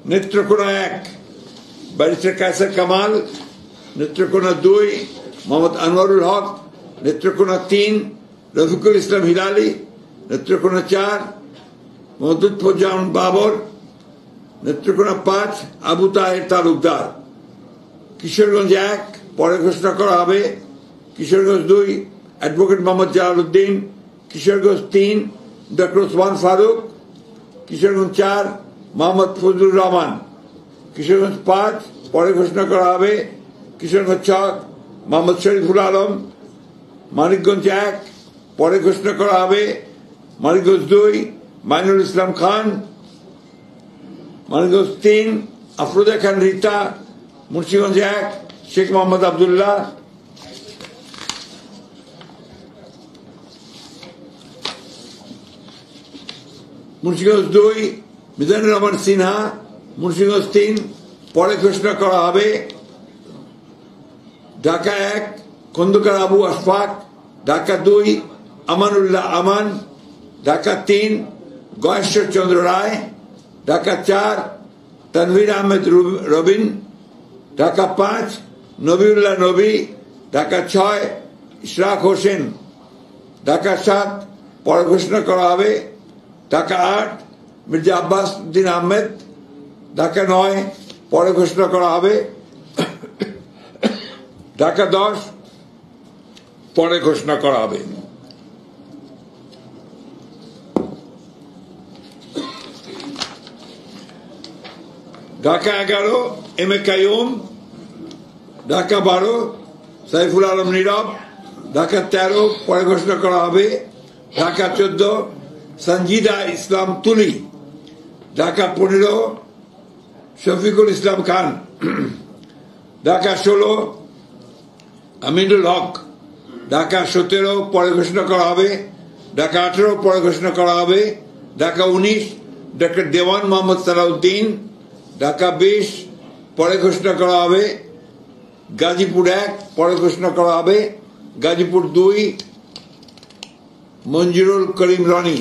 Netrokona 1 barrister Kaiser Kamal, Netrokona 2 Mohammad Anwarul Haque, Netrokona 3 Rafiqul Islam Hilali, Netrokona 4 Mohammad Lutfuzzaman Babar, Netrokona 5 Abu Taher Talukdar. Kishoreganj 1 পরে ঘোষণা করা হবে। কিশোরগঞ্জ 2 অ্যাডভোকেট মোহাম্মদ জালালউদ্দিন, কিশোরগঞ্জ 3 ডক্টর ওসমান ফারুক, কিশোরগঞ্জ 4 মোহাম্মদ ফজলুর রহমান, কিশোরগঞ্জ 5 পরে ঘোষণা করা হবে। কিশোরগঞ্জ 6 মোহাম্মদ শরীফুল আলম, মানিকগঞ্জ 1 পরে ঘোষণা করা হবে। মানিকগঞ্জ 2 মাইনুল ইসলাম খান, মানিকগঞ্জ 3 আফরোজা খান রিতা, মুন্সিগঞ্জ 1 শেখ মোহাম্মদ আবদুল্লাহ, মুন্সিগঞ্জ 2 মিজানুর রহমান সিনহা, মুন্সিগঞ্জ 3 পরে ঘোষণা করা হবে। ঢাকা 1 খন্দকার আবু আশফাক, ঢাকা 2 আমানুল্লাহ আমান, ঢাকা 3 গয়েশ্বর চন্দ্র রায়, ঢাকা 4 তানভীর আহমেদ রবিন, ঢাকা 5 নবিউল্লাহ নবী, ঢাকা 6 ইশরাক হোসেন, ঢাকা 7 পরে ঘোষণা করা হবে। ঢাকা 8 মির্জা আব্বাস উদ্দিন আহমেদ, ঢাকা 9 পরে ঘোষণা করা হবে। ঢাকা 10 পরে ঘোষণা করা হবে। ঢাকা 11 এম এ কাইয়ুম, ঢাকা 12 সাইফুল আলম নীরব, ঢাকা 13 পরে ঘোষণা করা হবে। ঢাকা 14 সঞ্জিদা ইসলাম তুলি, ঢাকা 15 শফিকুল ইসলাম খান, ঢাকা 16 আমিনুল হক, ঢাকা 17 পরে ঘোষণা করা হবে। ঢাকা 18 পরে ঘোষণা করা হবে। ঢাকা 19 ডক্টর দেওয়ান মোহাম্মদ সালাউদ্দিন, ঢাকা 20 পরে ঘোষণা করা হবে। গাজীপুর 1 পরে ঘোষণা করা হবে। গাজীপুর 2 মঞ্জুরুল করিম রনি,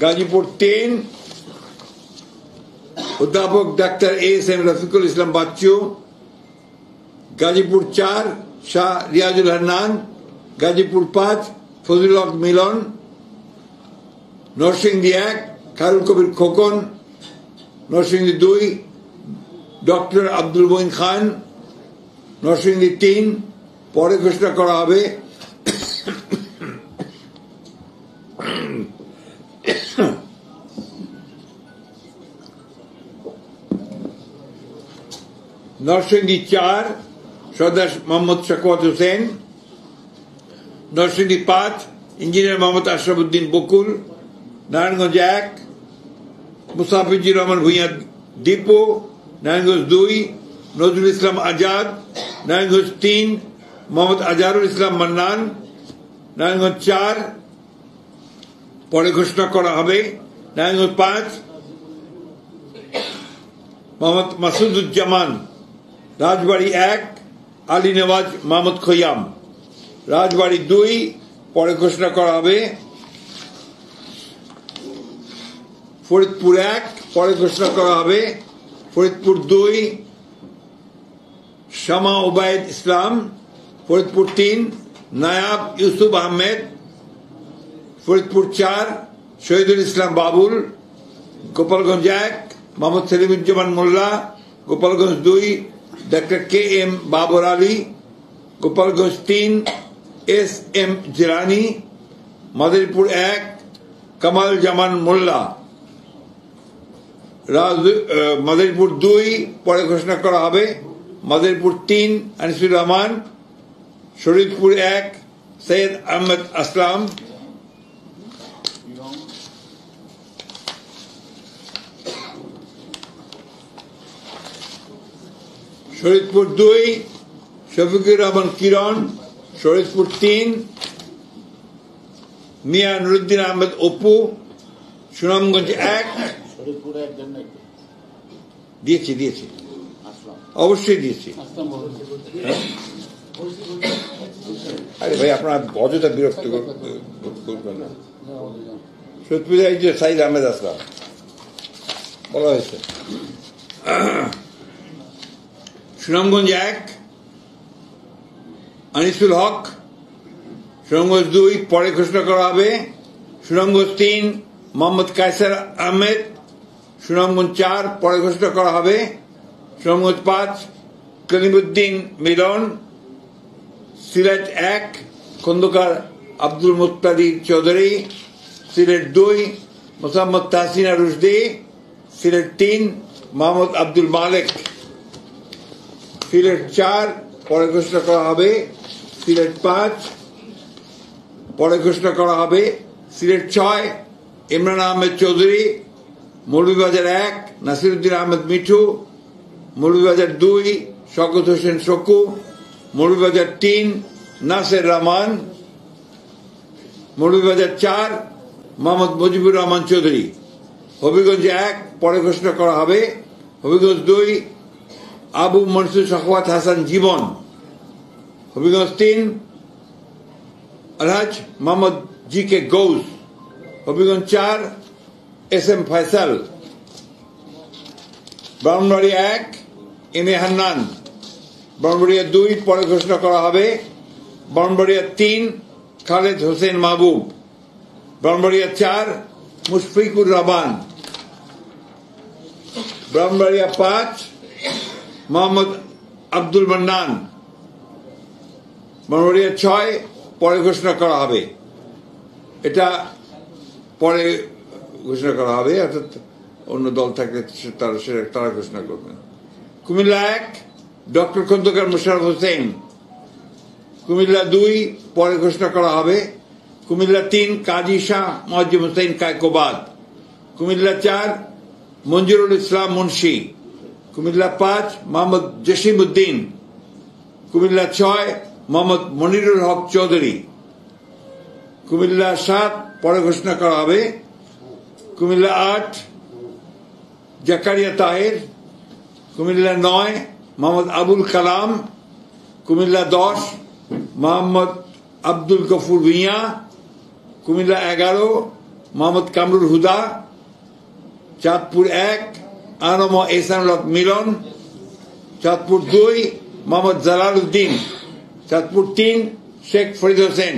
গাজীপুর 3 অধ্যাপক doctor S M Rafiqul Islam Bachchu, Gazipur 4 Shah Riazul Hannan, Gazipur 5 Fazlul হক মিলন, নরসিংদী 1 খায়রুল কবির খোকন, নরসিংদী 2 ডক্টর আব্দুল মঈন খান, নরসিংদী 3 পরে ঘোষণা করা হবে। নরসিংদী 4 সর্দার মোহাম্মদ শাকওয়াত হোসেন, নরসিংদী 5 ইঞ্জিনিয়ার মোহাম্মদ আশরাফুদ্দিন বকুল, নারায়ণগঞ্জ 1 মুসাফিজুর রহমান ভূঁইয়া দীপু, নারায়ণগঞ্জ 2 নজরুল ইসলাম আজাদ, নারায়ণগঞ্জ 3 মোহাম্মদ আজহারুল ইসলাম মান্নান, নারায়ণগঞ্জ 4 পরে ঘোষণা করা হবে। নারায়ণগঞ্জ 5 মোহাম্মদ মাসুদুজ্জামান, রাজবাড়ী 1 আলী নেওয়াজ মাহমুদ খৈয়াম, রাজবাড়ী 2 পরে ঘোষণা করা হবে। ফরিদপুর 1 পরে ঘোষণা করা হবে। Faridpur 2 Shama Obaid Islam, Faridpur 3 Nayab Yusuf Ahmed, Faridpur 4 Shahidul Islam Babul, Gopalganj 1 Mohammad Selimuzzaman Molla, Gopalganj 2 doctor K M Babar Ali, Gopalganj 3 S M Jilani, Madaripur 1 Kamal Zaman Molla, Madaripur 2 পরে ঘোষণা করা হবে। মাদারীপুর 3 আনিসুর রহমান, শরীয়তপুর 1 সৈয়দ আহমদ আসলাম, শরীয়তপুর 2 শফিকুর রহমান কিরণ, শরীয়তপুর 3 মিয়া নুরুদ্দিন আহমেদ অপু, সুনামগঞ্জ 1 দিয়েছি অবশ্যই দিয়েছি। আরে ভাই আপনার অযথা বিরক্ত করবেন না। সত্যি সাইদ আহমেদ আসলাম। বলা হয়েছে। সুনামগঞ্জ 1 আনিসুল হক, সুনামগঞ্জ 2 পরে ঘোষণা করা হবে, সুনামগঞ্জ 3 মোহাম্মদ কায়সার আহমেদ, সুনামগঞ্জ 4 পরে ঘোষণা করা হবে, সুনামগঞ্জ 5 কলিমুদ্দিন মিলন, সিলেট 1 খন্দকার আব্দুল মুত্তাদির চৌধুরী, সিলেট 2 মোসাম্মদ তাহসিনা রুশদি, সিলেট 3 মোহাম্মদ আব্দুল মালিক, সিলেট 4 পরে ঘোষণা করা হবে, সিলেট 5 পরে ঘোষণা করা হবে, সিলেট 6 ইমরান আহমেদ চৌধুরী, মৌলভীবাজার 1 নাসিরউদ্দিন আহমেদ মিঠু, মৌলভীবাজার 2 শওকত হোসেন শকু, মৌলভীবাজার 3 নাসের রহমান, মৌলভীবাজার 4 মোহাম্মদ মুজিবুর রহমান চৌধুরী, হবিগঞ্জ 1 পরে ঘোষণা করা হবে, Habiganj 2 Abu Mansur Sakhawat Hasan Jibon, Habiganj 3 Alhaj Mohammad G K Gaus, Habiganj 4 S M Faisal, Brahmanbaria 1 M A Hannan, Brahmanbaria 2 পরে ঘোষণা করা হবে, ব্রাহ্মণবাড়িয়া 3 খালেদ হোসেন মাহবুব, ব্রাহ্মণবাড়িয়া 4 মুশফিকুর রহমান, ব্রাহ্মণবাড়িয়া 5 মোহাম্মদ আব্দুল মান্নান, ব্রাহ্মণবাড়িয়া 6 পরে ঘোষণা করা হবে। এটা পরে ঘোষণা করা হবে, অর্থাৎ অন্য দল থাকলে তারা ঘোষণা করবেন। কুমিল্লা 1 ডক্টর খন্দকার মোশাররফ হোসেন, কুমিল্লা 2 পরে ঘোষণা করা হবে, কুমিল্লা 3 কাজী শাহ মুয়াজ্জম হোসেন কায়কোবাদ, কুমিল্লা 4 মঞ্জুরুল ইসলাম মুন্সি, কুমিল্লা 5 মোহাম্মদ জসিম উদ্দিন, কুমিল্লা 6 মোহাম্মদ মনিরুল হক চৌধুরী, কুমিল্লা 7 পরে ঘোষণা করা হবে, কুমিল্লা 8 জাকারিয়া তাহের, কুমিল্লা 9 মোহাম্মদ আবুল কালাম, কুমিল্লা 10 মোহাম্মদ আব্দুল গফুর ভুঁইয়া, কুমিল্লা 11 মোহাম্মদ কামরুল হুদা, চাঁদপুর 1 আনম এহসানুল হক মিলন, চাঁদপুর 2 মোহাম্মদ জালাল উদ্দিন, চাঁদপুর 3 শেখ ফরিদ হোসেন,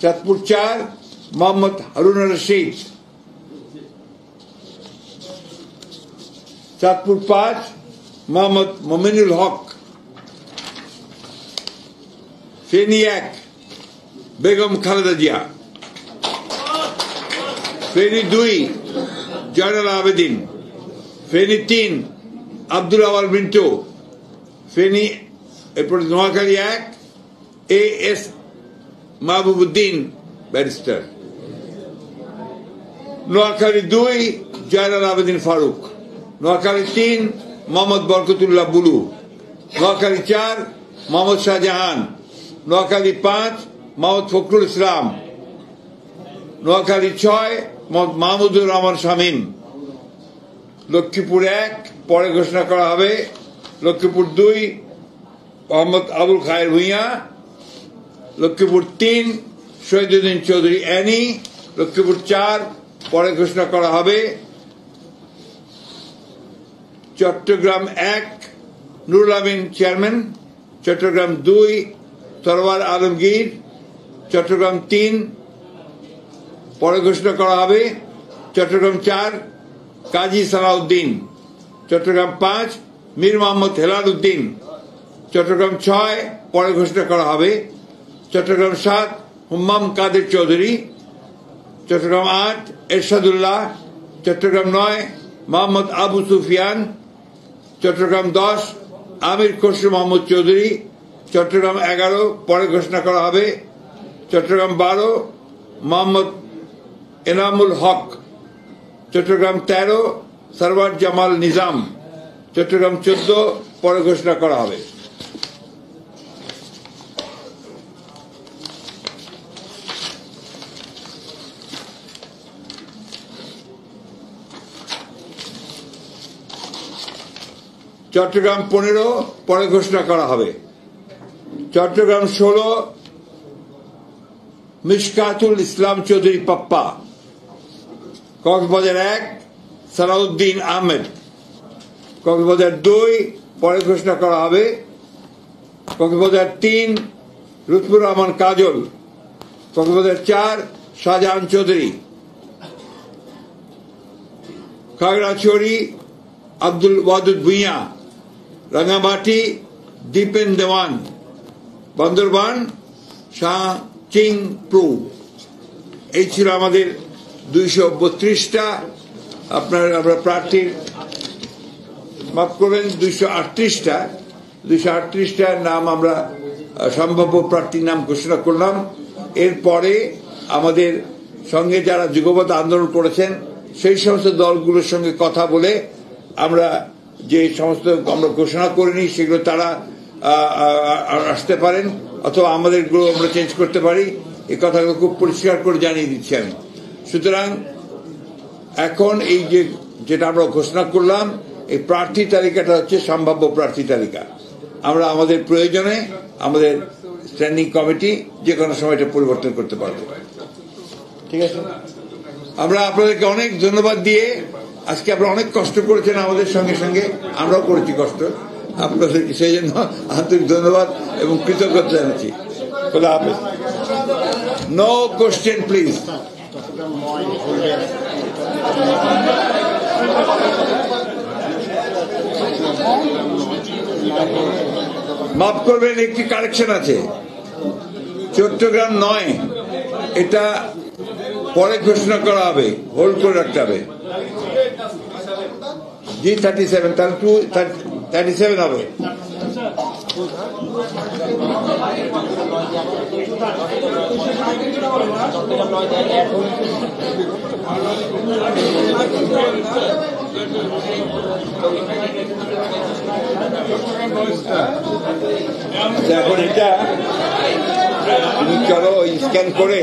চাঁদপুর 4 মোহাম্মদ হারুন রশিদ, চাঁদপুর 5 মোহাম্মদ মমিনুল হক, ফেনী 1 বেগম খালেদা জিয়া, ফেনী 2 জয়নাল আবেদিন, ফেনী 3 আব্দুল আওয়াল মিন্টু, ফেনী এরপর Noakhali 1 A S Mahbubuddin barrister, Noakhali 2 Joynal Abedin Faruk, Noakhali 3 Mohammad Barkatullah Bulu, Noakhali 4 Mohammad Shahjahan, Noakhali 5 Mohammad Fakhrul Islam, Noakhali 6 Mohammad Mahmudur Rahman Shamim, Lakshmipur 1 পরে ঘোষণা করা হবে, লক্ষ্মীপুর 2 মোহাম্মদ আবুল খায়ের ভুঁইয়া, লক্ষ্মীপুর 3 শহীদুদ্দিন চৌধুরী অ্যানি, লক্ষ্মীপুর 4 পরে ঘোষণা করা হবে, চট্টগ্রাম 1 নুরুল আমিন চেয়ারম্যান, চট্টগ্রাম 2 সরওয়ার আলমগীর, চট্টগ্রাম 3 পরে ঘোষণা করা হবে, চট্টগ্রাম 4 কাজী সালাউদ্দিন, চট্টগ্রাম 5 মীর মোহাম্মদ হেলাল উদ্দিন, চট্টগ্রাম 6 পরে ঘোষণা করা হবে, চট্টগ্রাম 7 হুম্মাম কাদের চৌধুরী, চট্টগ্রাম 8 এরশাদুল্লাহ, চট্টগ্রাম 9 মোহাম্মদ আবু সুফিয়ান, চট্টগ্রাম 10 আমির খসরু মোহাম্মদ চৌধুরী, চট্টগ্রাম 11 পরে ঘোষণা করা হবে, চট্টগ্রাম 12 মোহাম্মদ এনামুল হক, চট্টগ্রাম 13 সরওয়ার জামাল নিজাম, চট্টগ্রাম 14 পরে ঘোষণা করা হবে। চট্টগ্রাম 15 পরে ঘোষণা করা হবে, চট্টগ্রাম 16 মিশকাতুল ইসলাম চৌধুরী পাপ্পা, কক্সবাজার 1 সালাউদ্দিন আহমেদ। কক্সবাজার 2 পরে ঘোষণা করা হবে। কক্সবাজার 3 লুৎফুর রহমান কাজল। কক্সবাজার 4 শাহজাহান চৌধুরী। খাগড়াছড়ি আব্দুল ওয়াদুদ ভুঁইয়া। রাঙ্গামাটি দীপেন দেওয়ান। বান্দরবান শাহ চিং প্রু। এই ছিল আমাদের 232টা আমরা প্রার্থীর, মাফ করবেন 238টার নাম আমরা সম্ভাব্য প্রার্থীর নাম ঘোষণা করলাম। এরপরে আমাদের সঙ্গে যারা যুগপৎ আন্দোলন করেছেন সেই সমস্ত দলগুলোর সঙ্গে কথা বলে আমরা যে সমস্ত আমরা ঘোষণা করিনি সেগুলো তারা আসতে পারেন, অথবা আমাদেরগুলো আমরা চেঞ্জ করতে পারি। এই কথাগুলো খুব পরিষ্কার করে জানিয়ে দিচ্ছি আমি। সুতরাং এখন এই যেটা আমরা ঘোষণা করলাম, এই প্রার্থী তালিকাটা হচ্ছে সম্ভাব্য প্রার্থী তালিকা। আমরা আমাদের প্রয়োজনে আমাদের স্ট্যান্ডিং কমিটি যে কোনো সময় এটা পরিবর্তন করতে পারবো। ঠিক আছে, আমরা আপনাদেরকে অনেক ধন্যবাদ দিয়ে, আজকে আপনারা অনেক কষ্ট করেছেন আমাদের সঙ্গে সঙ্গে, আমরাও করেছি কষ্ট, আপনাদেরকে সেই জন্য আন্তরিক ধন্যবাদ এবং কৃতজ্ঞতা জানাচ্ছি। খোদা হাফেজ। No question please. মাফ করবেন, একটি কারেকশন আছে। চট্টগ্রাম 9 এটা পরে ঘোষণা করা হবে, হোল্ড করে রাখতে হবে। G37 তাহলে 237 হবে। এখন এটা তুমি চলো স্ক্যান করে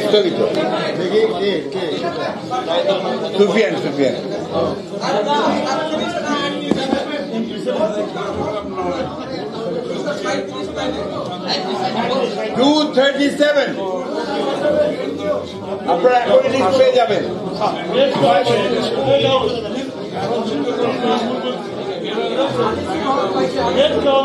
স্থগিত। সুফিয়ান 237 আপনারা এখন লিস্ট পেয়ে যাবেন। Let's go.